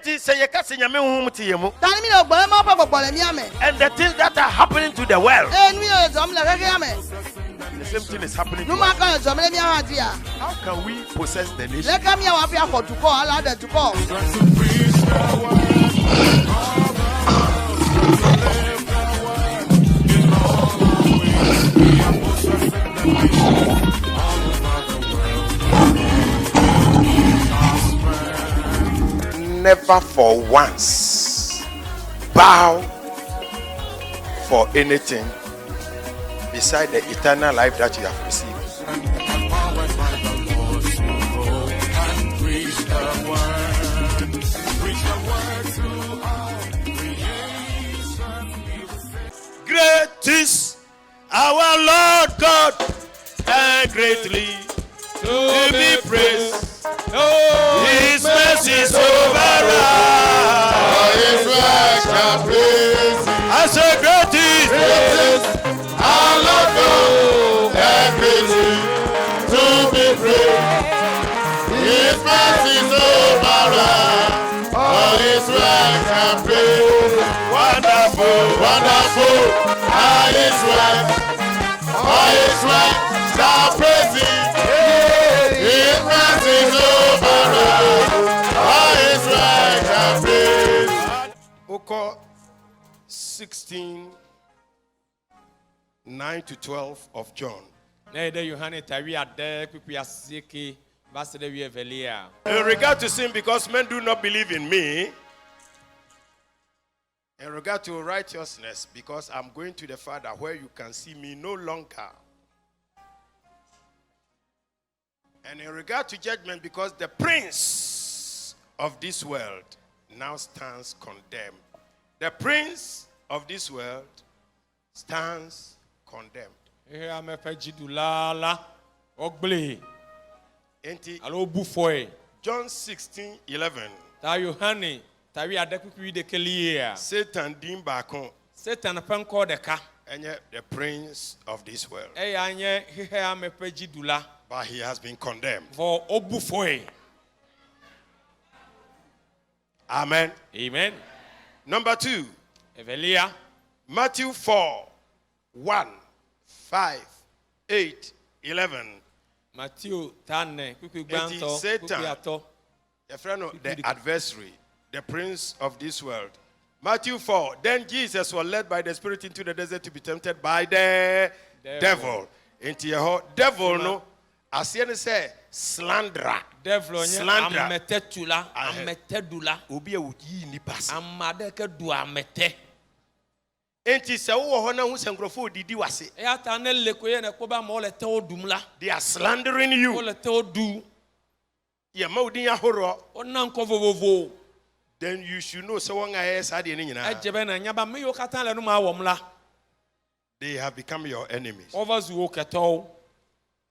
Enti say ye ka se nyame honhom te ye mu. Tani mi no gbole ma pa gbole mi ame. And the things that are happening to the world, Eh mi o zo mi le keke ame. the same thing is happening to Nu ma us. kan zo mi le mi ha dia. How can we possess the nation? Le ka mi wa fi akotu ko ala de to ko. Never for once bow for anything beside the eternal life that you have received. Great is our Lord God, and greatly to be praised. His mercy is over us. His works are praised. I say great is Our Lord God, and greatly to be praised. His mercy is over us. All His works are praised. wonderful. Wonderful are His works. All His works are praised. His mercy is over us. All His works are praised. Oko 16, 9 to 12 of John. In regard to sin, because men do not believe in me. In regard to righteousness, because I'm going to the Father where you can see me no longer. And in regard to judgment, because the prince of this world now stands condemned. The prince of this world stands condemned. John 16:11. Satan dim bakon. Satan penko deka. And yet the prince of this world. But he has been condemned. For obufoe. Amen. Amen. Number 2. Evelia. Matthew 4, 1, 5, 8, 11. Matthew Tane. Satan, the friend of the adversary, the prince of this world. Matthew 4. Then Jesus was led by the Spirit into the desert to be tempted by the devil. Into your devil, no. As you say, slanderer. Devil, Slander. ametetula, ametedula, Obi a wuyi ni pass. amadeke du amete. Enti se wo ho na hu senkrofo didi wase. Eyata ne lekoye ne koba ma ole te odumla. They are slandering you. Ole te odu. Ye ma odin ahoro. Ona nkovovovo. Then you should know so one aye sade ni nyina. Ejebe na nyaba me yo katan le no ma awomla. They have become your enemies. Overzu wo keto.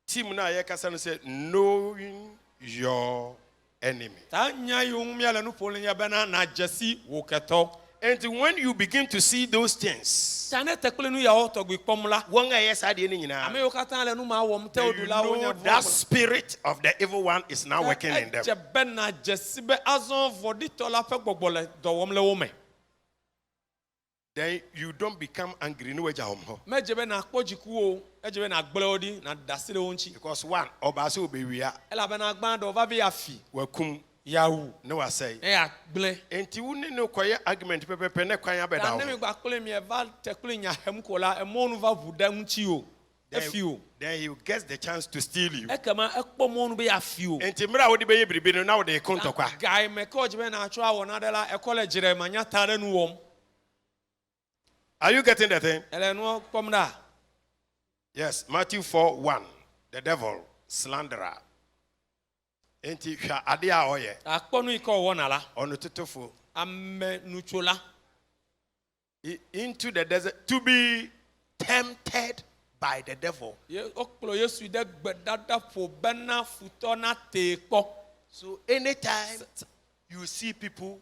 Team na aye kasa no say knowing your enemy. Tanya yo mia le no polinya bana na jesi wo keto. And when you begin to see those things, Tane tekule nu ya otogbi pomla. one aye sade ni nyina. Ame yo katan le no ma awom te You odula know wonya. that spirit of the evil one is now working in them. Ejebe na jesi be azon voditola fe gbogbole dowom le wo me. Then you don't become angry no eja hom. Mejebe na akpojiku o, ejebe na agbele odi na dasile onchi. Because one, obase obewia, Ela be na agban do va be afi. wakum, Yawu. no wa say. E agbele. Enti woni no koye argument pepepe ne kwan abeda Na ne me wo. gba kole mi e va tekule nya hem kola e mo nu va vuda unchi o. Afi o. Then he gets the chance to steal you. E kama e kpo mo nu be afi o. Enti mra wo de beye biribi no na wo de kontokwa. Guy me ko jebe na atwa wo na dela e kole jire manya tare nu wom. Are you getting the thing? Ele no kom da. Yes, Matthew 4:1. The devil, slanderer. Enti hwa ade a oye. Akpo nu iko wo na la. Ono totofo. Ame nuchola. Into the desert to be tempted by the devil. Ye okplo Yesu de gbedada fo bena futo na te po. So anytime you see people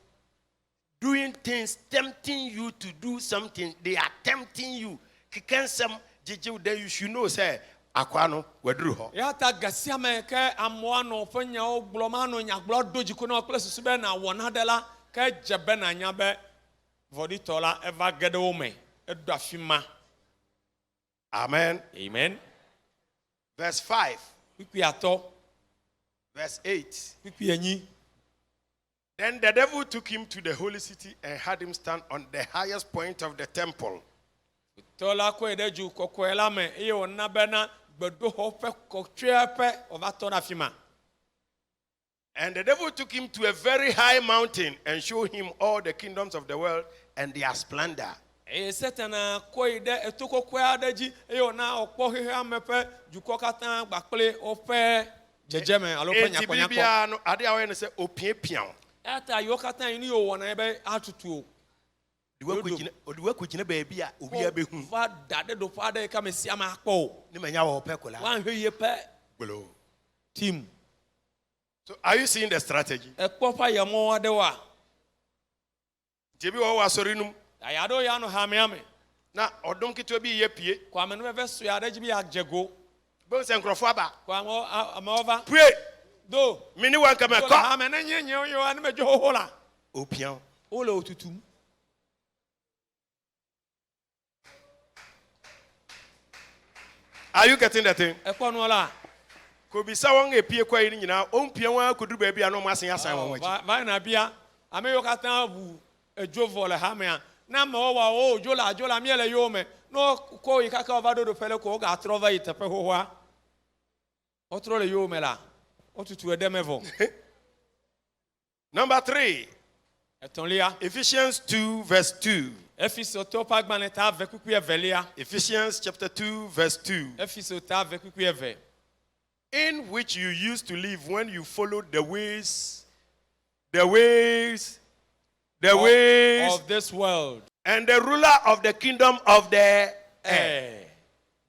doing things, tempting you to do something, they are tempting you. Kikensem jeje, then you should know say akwano wedru ho. Ya ta gasia me ke amoa no fanya o gloma no nya glo doji ko na okplo susu be na wona dela ke jebe na nya be voditola eva gede wo me edu afima. Amen. Amen. Verse 5. Pipi ato, Verse 8. pipi enyi. Then the devil took him to the holy city and had him stand on the highest point of the temple. Tola ko edeju kokoela me eye wona be na gbedo ho pe kotwe pe ova to na afima. And the devil took him to a very high mountain and showed him all the kingdoms of the world and their splendor. Setana ko ide etoko ko adeji eye wona okpo hehe amepe juko katan gbakple ope jejeme alope Enti nyakonya ko. bibia no ade a we say opiepian. Ata yo katan ni yo wona ebe atutu. Odiwa kugina baabi a obi abehu. Va dade do pa de ka mesia ma akpo. Ni manya wo pekola. Wan hwe ye pe Gbolo. team. So are you seeing the strategy? Ekpo pa ye mo ade wa. Jebi wo wasori num. Ayado ya no ha me ame. Na odom kitwa bi ye pie. Kwa me no be so ya de bi agjego. Bo se nkrofo aba. Kwa mo amova. Pue. Do. Mini wan ka me Ha ko. me na nye yo ane me jo hola. Opian. Ole otutum. Are you getting the thing? Ekpo no la. Ko bi sa won epie kwa yi nyina ompia wan akuduru baabi a no mo asen asan won wachi. Va na bia. Ame yo katan bu ejo vole ha me a. Na ma wa o jola mi ele yo me. No ko yi kaka over do pele ko ga trova itepe hohoa. O tro le yo me la. O tutu edemevo. Number 3. Etonlia. Ephesians 2 verse 2. Efiso to pagbaneta vekuku evelia. Ephesians chapter 2 verse 2. Efiso ta vekuku eve. In which you used to live when you followed the ways Of this world. and the ruler of the kingdom of the air, Eh.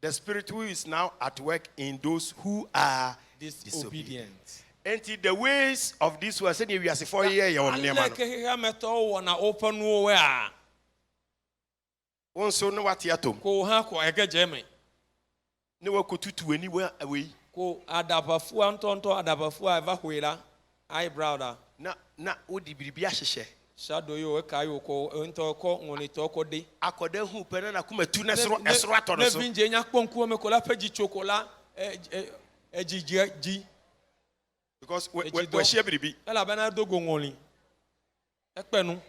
the spirit who is now at work in those who are Disobedient. And the ways of this world, say we are 4 years on Aleke Neman. hehe meto wana open wo a. One so no what yatom. Ko ha ko egeje me. No one could to anywhere away. Ko adabafu antonto adabafu eva hoira. Eyebrow da. Na odi bibia hyehyɛ. Shadow yo e kai ko ento ko ngoni to ko de. Akoda hu pere na kuma tu na esoro atɔ no so. Ne vinje nya kponku me ko la pagi chokola ejiji. Because we share bibi. Ela bana dogo ngoni. Ekpenu.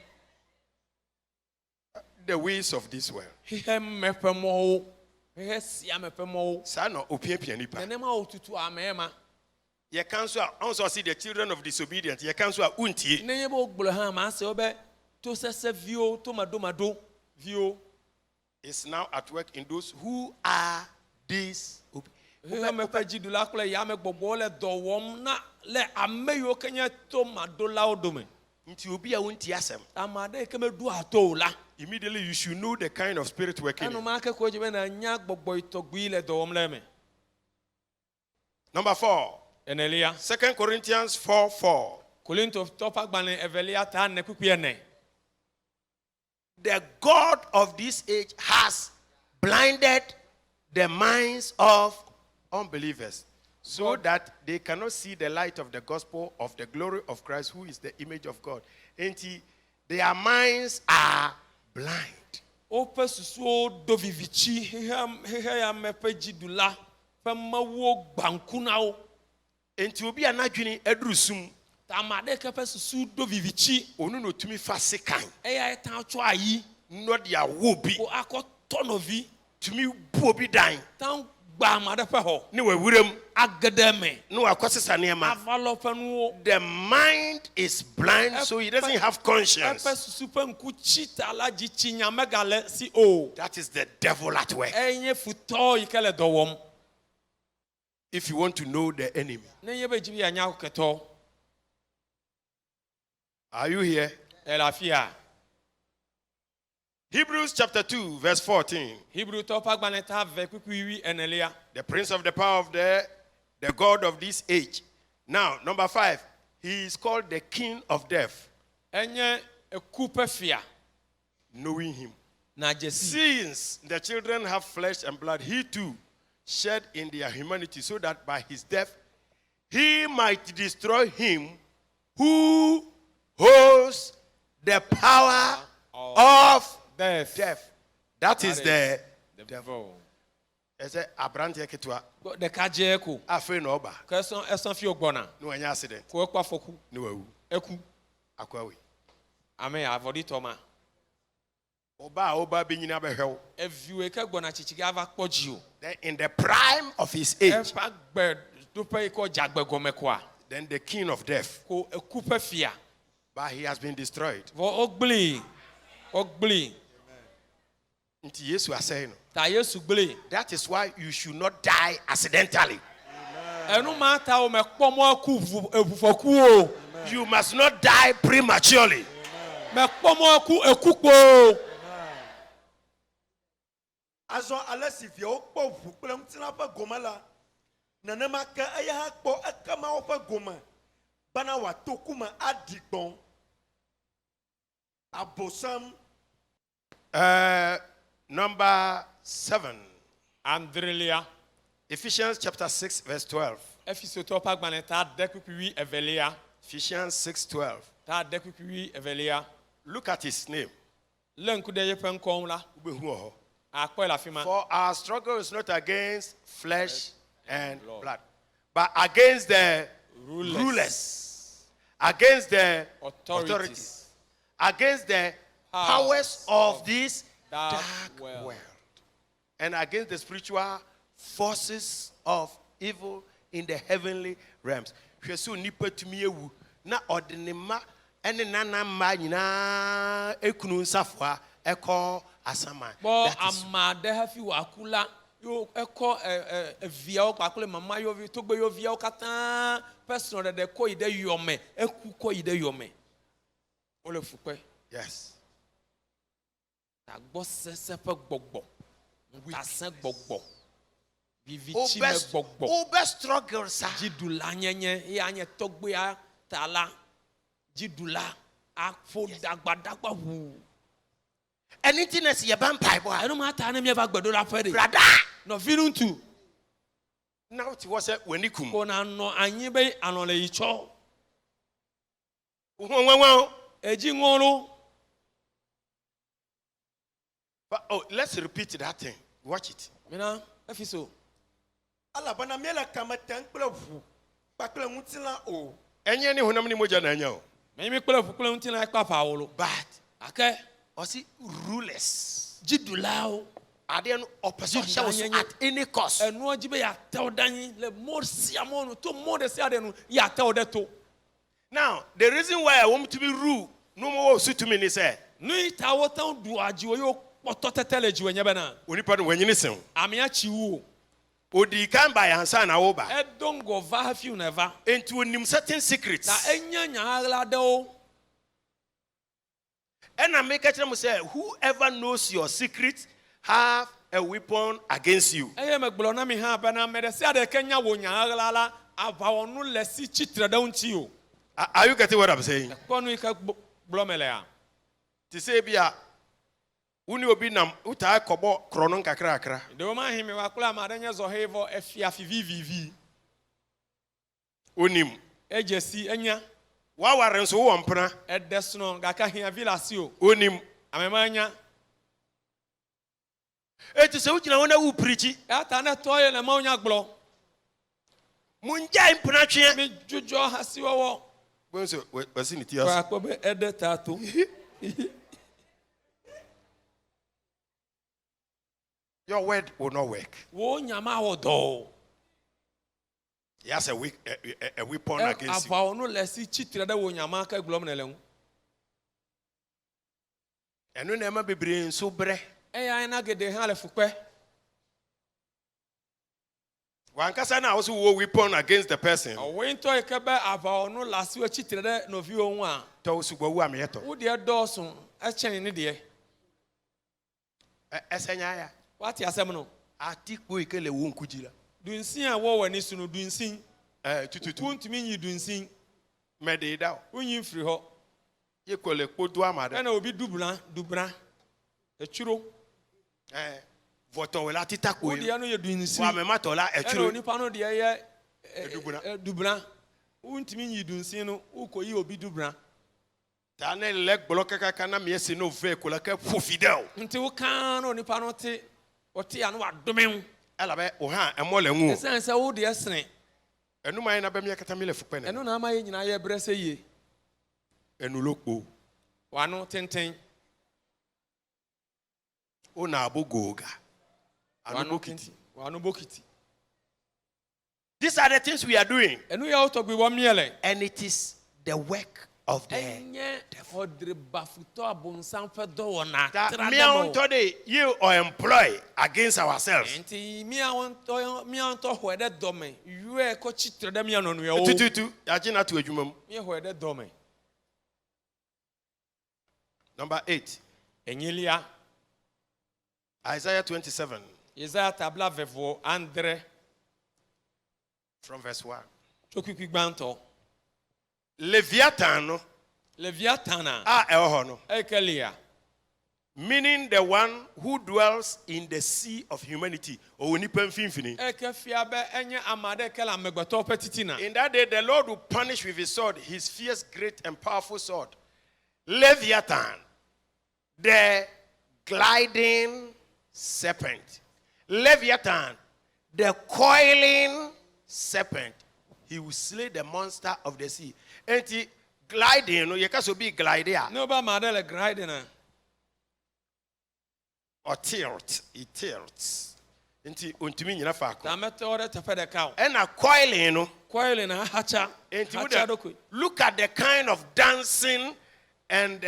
The ways of this world. Hehe mepemo. Hehe sia mepemo. Sa no opiapia nipa. Nenema otutu amema. Ye cancel also see the children of disobedience. Ye cancel untie. Nenye bo gbolo ha ma se obe to sese vio to mado vio. Is now at work in those who are disobedient. Hehe mepeji dula kule ya me gbogbo le dowom na le ameyo kenye to madola odome. Nti obi a untie asem. Amade keme du ato la. Immediately you should know the kind of spirit working. Anu ma ke ko jibe na nya gbogbo itogbi le dowom le me. Number 4. Enelia. 2 Corinthians 4:4. Korinto topa gbane evelia ta ne kuku ene. The God of this age has blinded the minds of unbelievers so that they cannot see the light of the gospel of the glory of Christ, who is the image of God. And their minds are blind. Ope susu do vivichi hehe ya mepeji dula fe mawo bankuna o. Enti obi anadwini adurusum Tamade kepe susu do vivichi onu no tumi fa sekan eya etan cho ayi no de awo bi ko akotonovi tumi bu obi dan tan gba amade pe ho ne wawuram agedeme no akosesa niema. avalo penu The mind is blind, so he doesn't have conscience. epe susu pe nku chita la ji chinya megale si o That is the devil at work. enye futo ikele dowom If you want to know the enemy. ne yebe jibi anya keto Are you here? elafia Hebrews chapter 2, verse 14. Hebrew topa gbaneta ve kukuwi enelia The prince of the power of the God of this age. Now, number 5. He is called the king of death. enye ekupe fia Knowing him. na jesi Since the children have flesh and blood, he too shed in their humanity, so that by his death he might destroy him who holds the power of death. death. That is the devil. Ese abrante ketwa The kajeko. afe no ba Question esan fi ogbona. no anya accident Ko ekwa foku. no wawu Eku. akwawe. Amen. Avodi toma. Oba benyina behwew. Eviwe ke gbona chichigi ava kpoji o. Then in the prime of his age, Efa gbe do pe ko jagbe gome kwa. then the king of death, Ko eku pe fia. but he has been destroyed. Vo ogbli. Ogbli. Nti Yesu asay no. Ta Yesu gbli. That is why you should not die accidentally. Enu ma ta o me kpomo aku evufoku o. You must not die prematurely. Me kpomo aku ekukpo. Azo alesivia okpo vukple mtina pa gomala nanema ka aya ha kpo akama opa goma bana wa tokuma adigbon abosam Number 7. Andrelia. Ephesians chapter 6 verse 12. Efiso to pa gbane ta dekupi evelia. Ephesians 6:12. Ta dekupi evelia. Look at his name. Lenku de yepen kon la. Ubehu oho. Akwa la fima. For our struggle is not against flesh and blood, but against the rulers, against the authorities, against the powers of this dark world, and against the spiritual forces of evil in the heavenly realms. Hwesu nipa tumi ewu na odinema ene nana ma nyina ekunu nsafo eko asama. Bo amade hafi wakula yo eko via o pakule mama yo vi togbe yo via o katan person de ko ide yome eku ko ide yome. O le fupe. Yes. Ta gbo sese pe gbogbo. Ta sen gbogbo. Vivi chi me gbogbo. Obe struggle sa. Jidula nyenye ya anye togbe a tala. Jidula a fo dagba hu. Anything else you ban pipe boy. I don't matter na me va gbedo la fere. Brother. No vinuntu. Now it was when he come. Ko na no anyi be anole icho. Eji ngoro. But let's repeat that thing. Watch it. Mina efiso. ala bana miela kama tankple vu pakle mutila o Enye ni honam ni moja na anya o. Me mi kpele fu kpele ntina ekpa pa wolo. But Ake osi rulers. jidulao. Ade no opposition at any cost. Enu ojibe ya tel danyi le more si amonu to more de si ade no ya tel de to. Now, the reason why I want to be rule no more suit to me is say Nu ita wo tan du ajiwo yo poto tetele jiwe nyebe na. onipa no wanyini sen. Ame achi wo. Odi kan by ansa na wo ba. E don go va have you never. Into onim certain secrets. Na enya nyaagla de o. And I make it say whoever knows your secret have a weapon against you. Eye me gblo na mi ha ba na me de si ade kenya wo nyaagla la aba onu lesi chitre da unti o. Are you getting what I'm saying? Konu ika gblo mele ya. To say bia uni obi nam uta kobo krono kakra kakra. De o ma himi wa kula ma denye zo hevo efia fi vivi. Onim Ejesi enya wa waren so wo mpena. edesno gaka hia vilasi o. Onim Amemanya eti se ugina wona wu preach ata na toye na ma onya gblo. munja mpena twe. Mi jojo hasi wo. Bonso wasi ni Kwa tias. akpobe edetato. Your word will not work. Wo nyama wo do. He has a weapon against you. Ava onu lesi chitre da wo nyama ka gblo mnele hu. Enu na ema bebre nso bre. Eya na gede ha le fukpe. Wankasa na also wo weapon against the person. Owe nto ekebe ava onu lasi wo chitre da no vi ohun a. To usugbo wu ameyeto. Wo de dosun e chen ni de. Esenya ya. What asem no? Atikpo ikele wo nkujira. Dunsin a wo wani sunu dunsin. Tututu. Kuntumi nyi dunsin. Mede da. Unyi firi ho. Ye kole kpodu amade. Ena obi dubra. Echuro. Voto wela titako. Wo de no ye dunsin. Wa me matola Ena echuro. onipa no de ye Dubra. dubra. Untumi nyi dunsin no ukoyi obi dubra. Tane leg block kana miesi no vehicle ka fidel. Nti wo kan no nipa no te ɔte ano adome. Alabe oha emole nwu. Ɛsɛn sɛ wo de ɛsene. Enu man na be me kata me le fukpene. Ɛno na ama yɛ nyina yɛ brɛ sɛ yie. Enu lokpo. Wano tenten. Ona abogoga. Wano tenten. Wano bokiti. These are the things we are doing. Ɛno yɛ ɔtɔgbe wɔ miele. And it is the work of the Ɛnyɛ ɔdre bafutɔ abonsam fɛ dɔ wɔ na that tra me dɛm. today you are employed against ourselves. Nti mi ɔntɔ hɔ ɛdɛ dɔmɛ. Yue kɔ chitre dɛm yɛ nɔnu yɛ o. Tututu agina to adwuma mu. Mi hɔ ɛdɛ dɔmɛ. Number 8. Enyilia. Isaiah 27 Isaiah tabla vevo andre. from verse 1. Chokwi gbanto. Leviathan no Leviathana. eho no. Ekelia. Meaning the one who dwells in the sea of humanity. Or nipa mfimfini. Ekefia be enye amade kela megbeto petitina. In that day the Lord will punish with his sword, his fierce, great and powerful sword. Leviathan, the gliding serpent. Leviathan, the coiling serpent. He will slay the monster of the sea. And he gliding, no, you can be gliding. No ba madele grinding. Or tilt, he tilts. Nti ontimi nyina faako. Ta mete ore tefe de kaw. And a coiling no. Coil na hacha. Nti Hacha dokwe. look at the kind of dancing and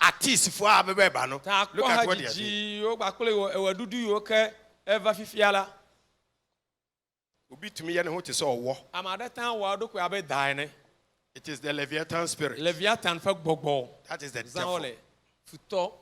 artists for abeba no. Ta Look ko at what they are doing. haji o gba kole e wadudu yo ke eva fifiala. Obi tumi ye ne ho te so owo. Amade tan wa dokwe abe dai ne. It is the Leviathan spirit. Leviathan fa gbogbo. That is the devil. Zanole. Futo.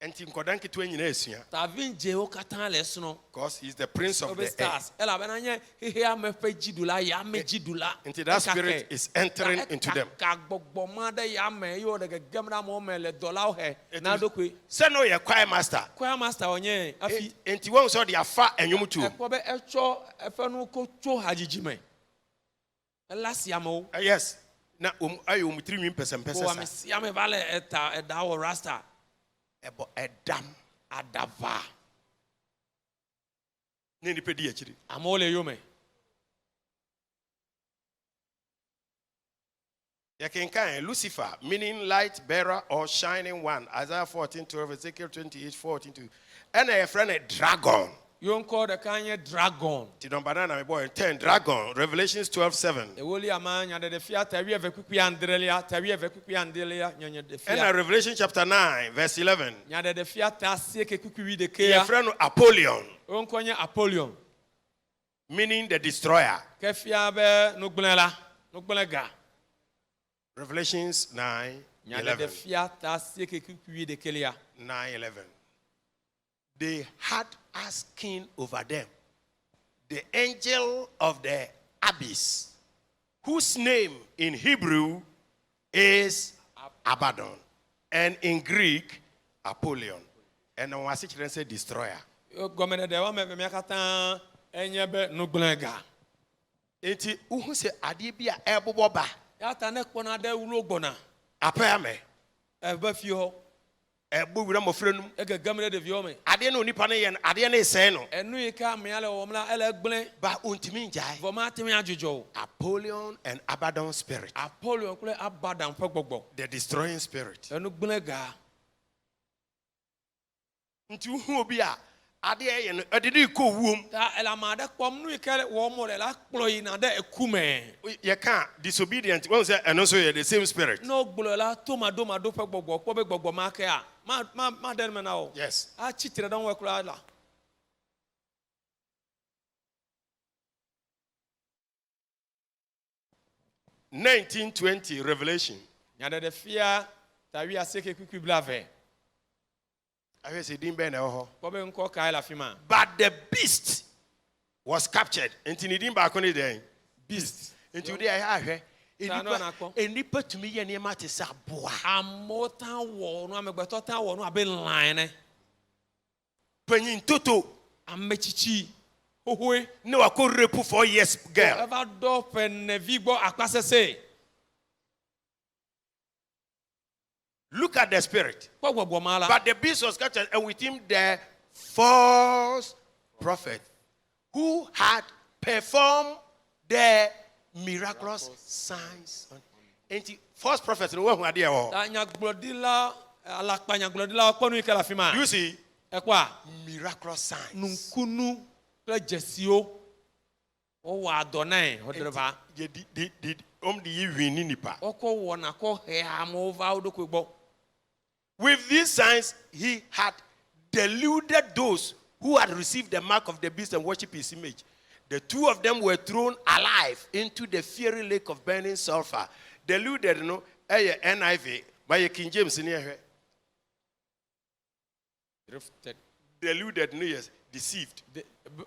Enti nkodan ketu nyina esua. Ta vinje o katan le suno. Because he is the prince of the air. Stars. Ela bena nye hehe amefe jidula ya me jidula. Until that spirit is entering into them. Ka gbogbo ma de ya me yo de gemra mo me le dola o he. Na dokwe. Say no ye choir master. Choir master onye afi. Enti won so de afa enwom tu. Ekwo be echo efe no ko cho hajiji me. Ela siamo. Yes. Na ayo mu 3 pesa Ko am siame vale eta eda wo rasta. Ebo edam Adava. ne ni pedi akiri. Amole yo me. You can kind Lucifer, meaning light bearer or shining one. Isaiah 14:12, Ezekiel 28:14. And a friend a dragon. You nko de kanye dragon. Ti number 9 my boy 10 dragon. Revelations 12:7. Ewoli amanya de fia tawi eve kwikwi andrelia, tawi eve kwikwi andelia, nyanya de And fia. Revelation chapter 9 verse 11. Nya de fia ta sie ke kwikwi de ke A ya. friend Apollyon, Onko nye Apollyon. meaning the destroyer. Ke fia be no gbelega. Revelations 9 Nya de 11. fia ta sie ke kwikwi de kelia. 9:11. They had us king over them, the angel of the abyss, whose name in Hebrew is Abaddon, and in Greek, Apollyon. And I was say destroyer. Gomene de wa me akata enye be no gbelega. Enti uhu se ade bi a ebobo ba. Ya ta ne kpona de wulo gbona. Apaya me. E ba fi ho. Ebo wura mofrenum. E ga gamre de vi o me. Ade no nipa ne ye no, ade ne sen no. Enu yi ka me ale wo mla ele gble. Ba ontimi njai. Voma temi ajojo. Apollyon and Abaddon spirit. Apollyon kule Abaddon fa gbogbo. The destroying spirit. Enu gbelega. Nti uhu obi a ade ye no edidi ko wuom. Ta elamade kpom nu ikele wo mo le la kplo yi na de ekume. You can't disobedient. When say and also you're the same spirit. No gblo la to mado fa gbogbo kpo be gbogbo ma ke a. Ma den me na o. Yes. A chitre don we kula la. (1920) Revelation. Nya de fia ta wi aseke kwikwi blave. I say din be na ho. Kpo be nko kai la fima. But the beast was captured. Enti ni din ba ko ni den. Beast. Enti odi ahwe. Sa no na ko. Enipa tumi ye ne ma te sa boa. Amota wo no amegbeto ta wo no abe line. Panyin toto Amechichi. Hohoe. ne wa ko rape 4 years girl. Ever do pen vigbo akpasese. look at the spirit. Gbogbo mala. But the beast was captured, and with him the false prophet who had performed the miraculous signs. And the false prophet, no one idea. Anya glodila alakpanya glodila okponu ikela fima. You see, Ekwa miraculous signs. nunkunu le jesio. O wa donai hodreba. Oko wona ko he am over odokugbo. With these signs, he had deluded those who had received the mark of the beast and worship his image. The two of them were thrown alive into the fiery lake of burning sulfur. Deluded, no, NIV, by King James in here. Drifted. Deluded, no, yes, deceived.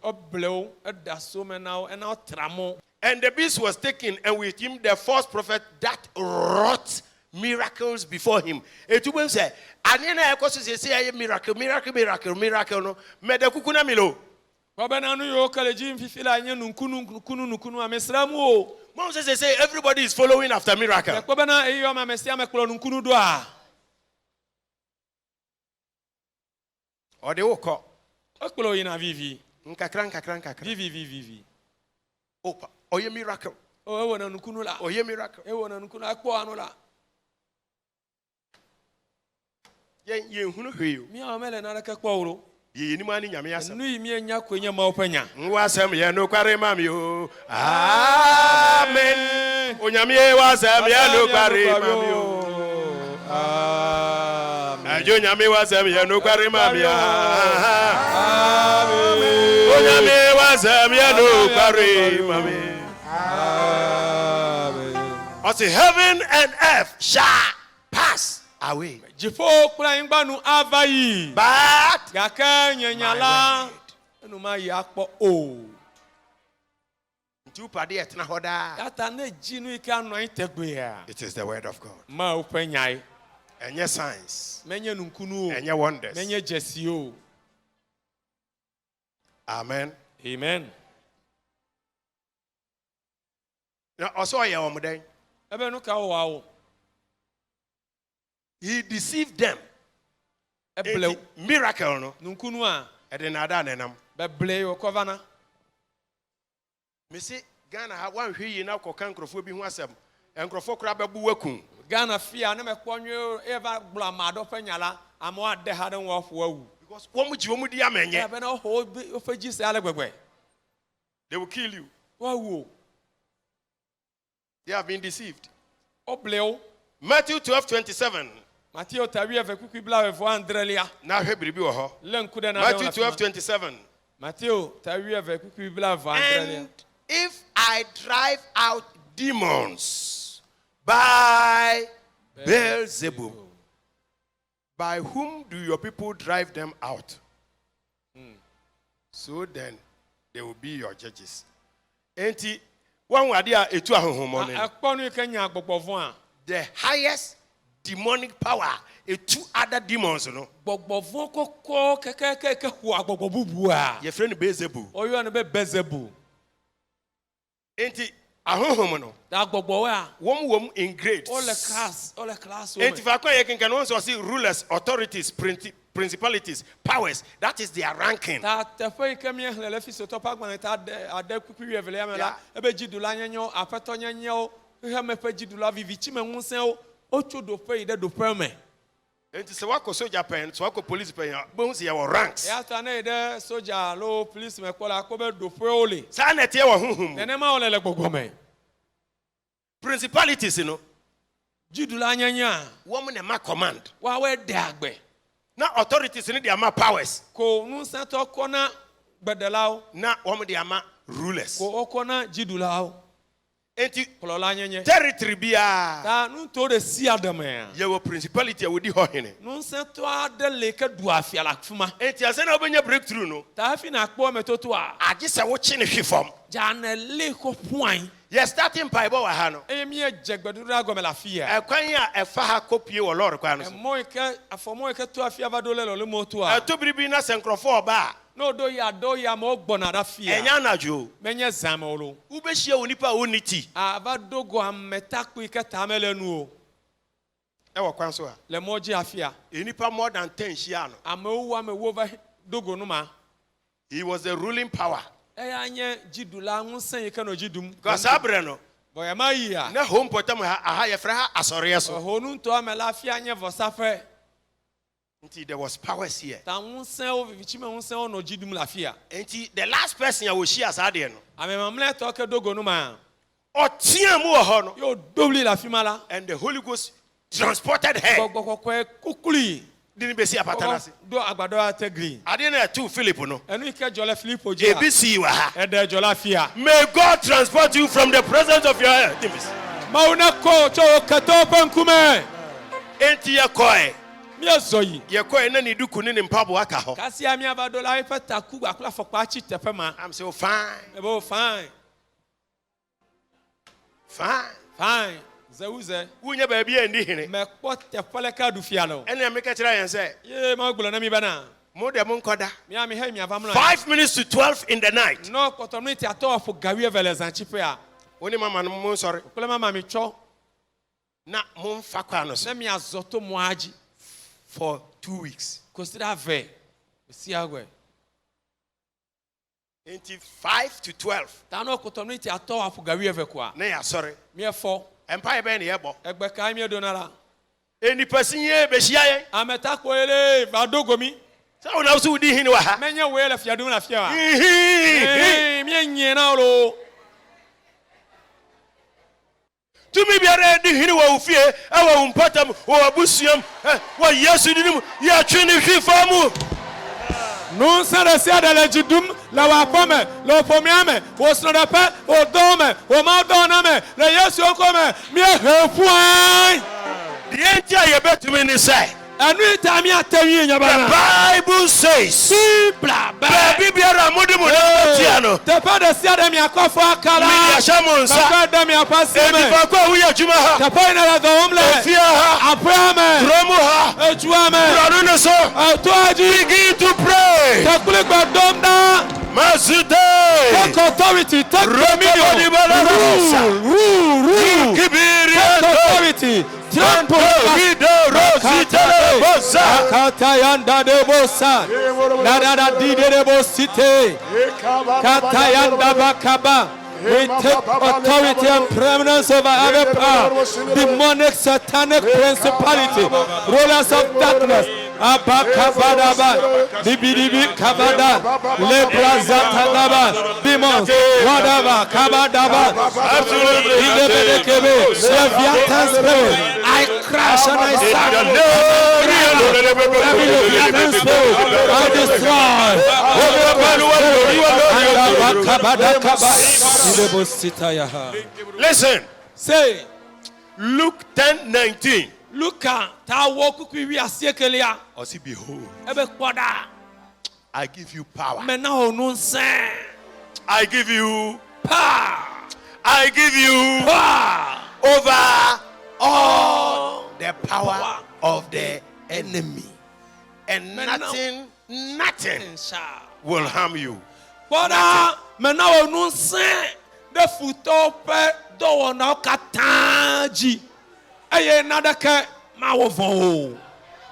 Oblow, dasome now, and now tramo. And the beast was taken, and with him the false prophet that wrought miracles before him. It will say, "Anina ekosu say miracle, miracle, miracle, miracle." No, me de kukuna milo. Babana nu yo kaleji mfifila anye nunkunu amesramu o. Moses say everybody is following after miracle. Babana eyo ma mesia meklo nunkunu do a. Or they woke up. Eklo ina vivi. Nkakran. Vivi. Opa. Oye miracle. O ewo na nunkunu la. Oye miracle. Ewo na nunkunu akpo anu la. Ye hunu hwe. Mi a mele na reke kpo uro. Ye ni mani nyame asem. Nu imi enya kwenye ma openya. Nwa asem ye no kware mami o. Amen. Onyame wa asem ye no kware mami o. Amen. Ajo nyame wa asem ye no kware mami o. Amen. Onyame wa asem ye no kware mami. Amen. As heaven and earth shall pass away. Jifo kula ingbanu avayi. But Gaka nyenyala. Enu ma yakpo o. ntu pade etna hoda. Kata na jinu ike anoint tegbe ya. It is the word of God. Ma openyai. Enye signs. Menye nunkunu o. Enye wonders. Menye jesio. Amen. Amen. Now also ye omoden. Ebe no ka wa o. He deceived them. Eble Miracle no. nunkunu a. Edenada nenam. Beble o kovana. Me say Ghana ha wan hwe yi na kokan krofo bi ho asem. Enkrofo kra bebu wakun. Ghana fia na mekonyo eva blamado penyala amo ade ha den wo fo awu. Because womu ji womu di amenye. Ebe na ho ofeji se ale gbegbe. They will kill you. Wa wu. They have been deceived. Obleo. Matthew 12:27. Matthew tawi ve kuku bla ve vo andrelia. Na hwe biribi wo ho. Lenku de na Matthew 12:27. Matthew tawi ve kuku bla ve andrelia. And if I drive out demons by Beelzebub, by whom do your people drive them out? So then they will be your judges. Enti one wadia etu ahohomo ne. Akponu ikenya agbogbovo a. The highest demonic power, two other demons, no. Gbogbovo kokko kekeke hu agbogbobubu a. Your friend Beelzebub. Oyo na be Beelzebub. Enti ahohomo no. Da gbogbowo a. Wom in grades. All the class. Enti fa kwa ye kenkan won so see rulers, authorities, principalities, powers. That is their ranking. Ta tefe ikemie hlele fi so topa gban ta ade kuku wievele ya mela ebe jidula nyenyo apeto nyenyo he mepe jidula vivichi me nwusen o ocho do pe ide do pe me. Enti se wako soldier pen, so wako police pen, bo se your ranks. Ya ta na ide soldier lo police me kola ko be do pe ole. Sa na tie wo honhom. Nene ma ole le gbogbo me. Principalities, you know. Jidula nyenya. Woman na ma command. Wa we de agbe. Na authorities ni their ma powers. Ko nwusen to kona gbedelawo. Na woman their ma rulers. Ko okona jidulawo. Enti Kolola nyenye. territory bia. Ta nu to de si adame. Ye wo principality we di ho hene. Nwusen to ade leke du afia la fuma. Enti ase na obenya breakthrough no. Ta fi na kpo metoto a. Age se wo chi ne hwefom. Jana le ko point. Ye starting paibo wa ha no. Emi jegbedura go me la fia. Ekwan a efa ha kopie wo lord kwa no. Moike afomoike to afia va dole lo le moto a. To biribi na senkrofo oba. No do ya mo gbona da fia. Enya najo. Menye zamolo. Ubehia onipaa oniti. Ava dogo ameta ku ike tamele nu o. Ewa kwan so a. Le moji afia. Enipa more than 10 hyia no. Amewu over dogo no ma. He was the ruling power. Eya anye jidula nsen yeka no jidum. Because abre no. Boya ma yi a. Na home potam ha aha ye fra ha asore so. Honu nto amela afia anye vosafe. Until there was powers here. Ta nsen o vichime nsen o no jidum lafia. Until the last person ya wo shia sa de no. Amemamle to ke dogo no ma. Otia mu wo ho no. Yo dobli la fimala. And the Holy Ghost transported her. Gbogbo kukuli. Didn't be see apatana se. Do agbado ategri. Ade na tu Philip no. Enu ike jole Philip oji. ABC wa ha. Ede jola fia. May God transport you from the presence of your enemies. Mauna ko cho kato pankume. Enti ye koe. Miezoyi. Ye koe na ni duku ni mpabo aka ho. Kasi ami abadola ife taku akula fokpa chi tepe ma. I'm so fine. Ebo fine. Fine. Fine. Zeuze. Wunya ba bia ndi hene. Me kpo tepele ka du fia no. Ene me ka kira yen say. Ye ma gbulo na mi bana. Mo de mo nkoda. Mi ami he mi avamlo. 5 minutes to 12 in the night. No kotomiti ato fo gawie velezan chipe a. Oni mama no mo sorry. Kule mama mi cho. Na mo mfa kwa no so. Na mi azoto mo aji For 2 weeks. consider ve. Si agwe. 5 to 12. Ta no kotomiti ato fo gawie ve kwa. Na ya sorry. Mi efo. Empire be na ye bo. Egbe kai mi donala. Eni person ye be hia yen. Ameta ko ele vadogomi. Sa una so di hene wa ha. Menye wele fia dum na fia wa. Mi enye na lo. Tumi biara di hene wa ofie e wa umpatam wa abusuam wa Yesu dinim ya twini hwifamu. Non sera sia delle jidum la wa pome lo pomiame o snodape o dome o madoname le Yesu okome mi hefuan. The entire ye betumi ni say. Anu ita mi atemi nyabana. The Bible says. Bla bla. Baby biara mudi mu na tiano. Te pa de sia de mi akofo akala. Mi ya shamonsa. Te de mi apaseme. Eni fa kwa wuya juma ha. Te pa ina la domle. Ofia ha. Apuame. Dromu ha. Ejuame. Ranu ne so. Atuaji. Begin to pray. Te kule kwa domda. Masute. Take authority. Take dominion. Rule. Kibiri. Take authority. Trample. Kata yanda de bosa. Nada di de bosite. Kata yanda bakaba. We take authority and preeminence over every power, demonic, satanic principality, rulers of darkness. Abakabadaba, Dibidibi Kabada, Lebrazatadaba, demons, whatever, Kabadaba, Indebedekebe, Leviathan spirit. I crash and I sack. Every Leviathan spirit, I destroy. Listen. Say, Luke 10:19. Luka, ta woku kwi asiekelia. Or see, behold, Ebe kwada. I give you power. Mena onu nsen. I give you Pa. I give you Pa. over all the power of the enemy. And nothing Insha. will harm you. Kwada, mena onu nsen. De futo pe do wona katanji. Eye nadake ma wo fon o.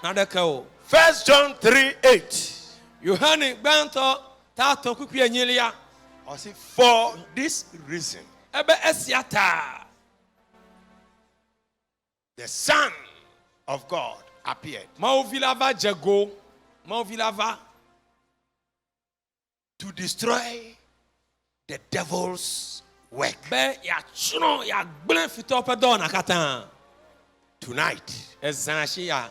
Nadake o. 1 John 3:8. Yohane gbanto ta to kuku enyilia. I say, for this reason, Ebe esiata. the Son of God appeared Mauvilava jego. Mauvilava to destroy the devil's work. be ya chuno ya gble fito pe do na katan. Tonight, Ezanshi ya.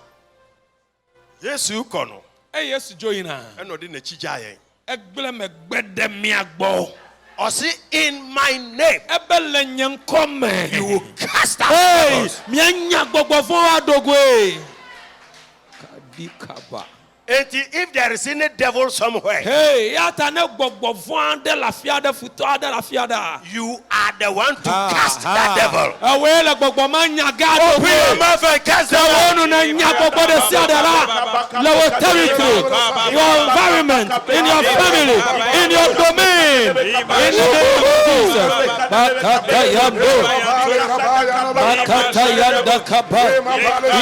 Yesu kono E Yesu joina. eno de na chija yen. Egbele me gbede mi agbo. I say, in my name Ebele nyankome. you will cast out Hey, devils. mi anya gbogbo fun adogwe. Kadikaba. And if there is any devil somewhere, Hey, yata ne gbogbo fun de la fiada futo de la fiada. you are the one to cast that devil. Awe le gbogbo ma nya Open your gado. mouth and cast that Your territory, your environment, in your family, in your domain, in the name of Jesus. Bakata yando, bakata yanda kaba,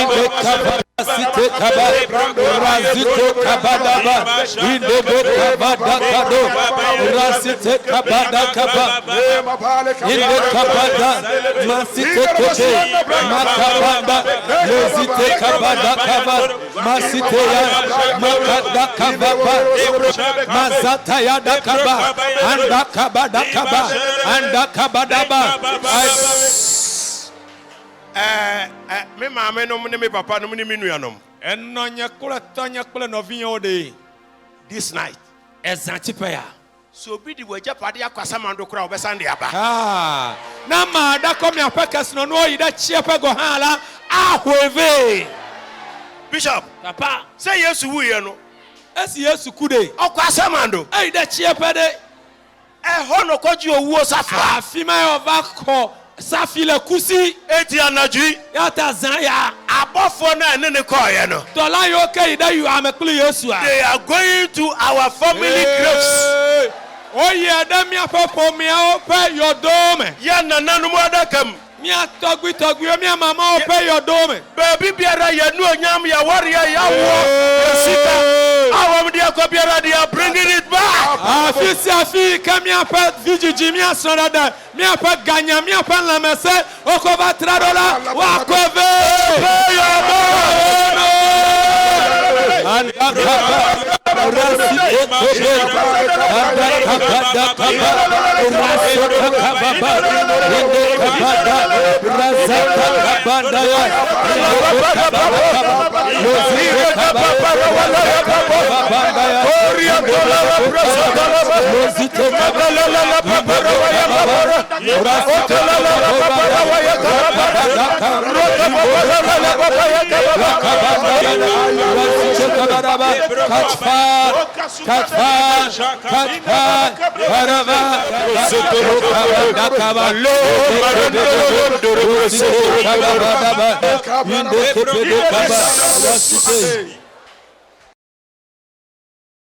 inde kaba, site kaba, razite kaba daba, inde kaba dakado, razite kaba dakaba, inde kaba da, masite kebe, makabanda, lezite kaba dakaba, masite ya, makada kaba, mazata ya dakaba, anda kaba dakaba, anda kaba daba. Me mama no me papa no me nuanom. Eno nyekule tonyekule no vinyo de. This night. Ezantipeya. So be the wager party akwasamando kura obesande aba. Ah. Na ma da komi apekes no no ida chiepe go hala ahweve. Bishop. Papa. Say yes wu ye no. Esi Yesu kude. Akwasamando. E ida chiepe de. Ho no kwaji owuo safa. Afima ovako safi le kusi. Eti anaji. Yata zanya. Abofo na ene ne koye no. Dola yo ke ida you amekuli Yesu a. They are going to our family graves. Oh yeah, dem ya popo mi a ope your dome. Ya nananu mo adakam. Mi a togwi mi a mama ope your dome. Baby biara ya nu onyam ya warrior ya wo. Sika. Awam dia ko biara dia bringing it back. Afi kami apa vijiji mi asonada mi apa ganya mi apa lamese okova tradola wa kove. Catch fire, catch fire, catch fire, whatever.